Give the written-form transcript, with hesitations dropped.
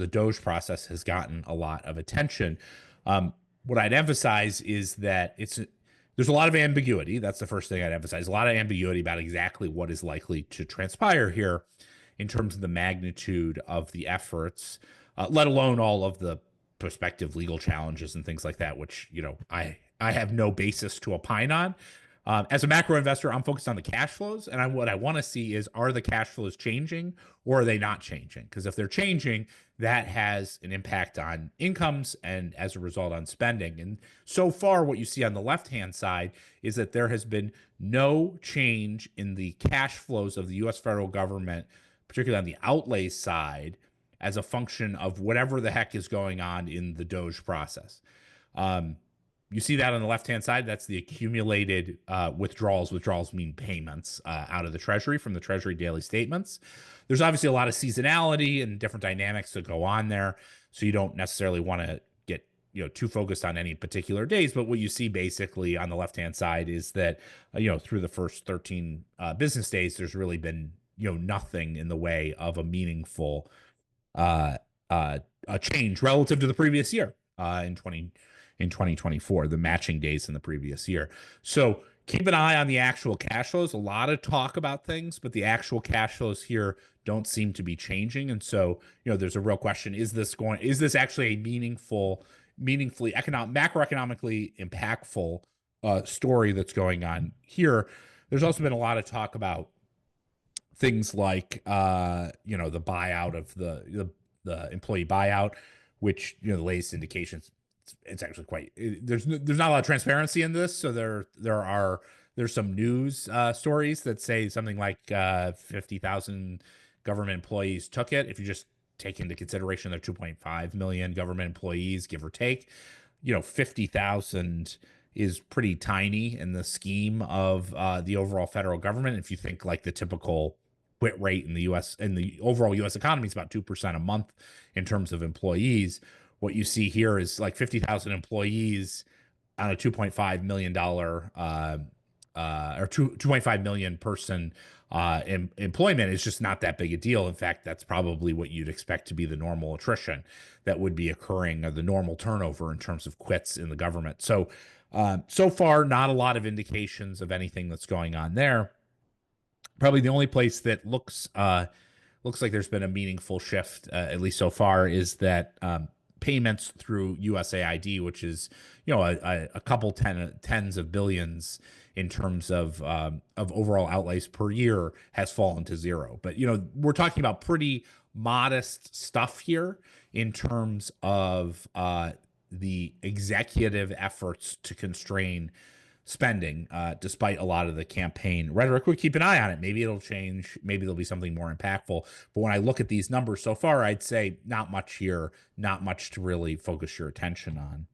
the DOGE process has gotten a lot of attention. What I'd emphasize is that there's a lot of ambiguity. That's the first thing I'd emphasize. A lot of ambiguity about exactly what is likely to transpire here in terms of the magnitude of the efforts, let alone all of the prospective legal challenges and things like that, which, I have no basis to opine on. As a macro investor, I'm focused on the cash flows, and what I want to see is, are the cash flows changing or are they not changing? Because if they're changing, that has an impact on incomes and as a result on spending. And so far, what you see on the left-hand side is that there has been no change in the cash flows of the U.S. federal government, particularly on the outlay side, as a function of whatever the heck is going on in the DOGE process. You see that on the left-hand side. That's the accumulated withdrawals. Withdrawals mean payments out of the Treasury from the Treasury daily statements. There's obviously a lot of seasonality and different dynamics that go on there, so you don't necessarily want to get too focused on any particular days. But what you see basically on the left-hand side is that through the first 13 business days, there's really been nothing in the way of a meaningful a change relative to the previous year in 2024, the matching days in the previous year. So keep an eye on the actual cash flows. A lot of talk about things, but the actual cash flows here don't seem to be changing. And so, there's a real question: is this actually a meaningfully macroeconomically impactful story that's going on here? There's also been a lot of talk about things like the buyout of the employee buyout, which the latest indications, it's actually there's not a lot of transparency in this. So there's some news stories that say something like 50,000 government employees took it. If you just take into consideration there 2.5 million government employees, give or take, 50,000 is pretty tiny in the scheme of the overall federal government. If you think like the typical quit rate in the U.S. and the overall U.S. economy is about 2% a month in terms of employees. What you see here is like 50,000 employees on a $2.5 million or 2.5 million person employment is just not that big a deal. In fact, that's probably what you'd expect to be the normal attrition that would be occurring, or the normal turnover in terms of quits in the government. So, so far, not a lot of indications of anything that's going on there. Probably the only place that looks like there's been a meaningful shift, at least so far, is that payments through USAID, which is a couple tens of billions in terms of overall outlays per year, has fallen to zero. But we're talking about pretty modest stuff here in terms of the executive efforts to constrain spending, despite a lot of the campaign rhetoric. We'll keep an eye on it. Maybe it'll change. Maybe there'll be something more impactful. But when I look at these numbers so far, I'd say not much here, not much to really focus your attention on.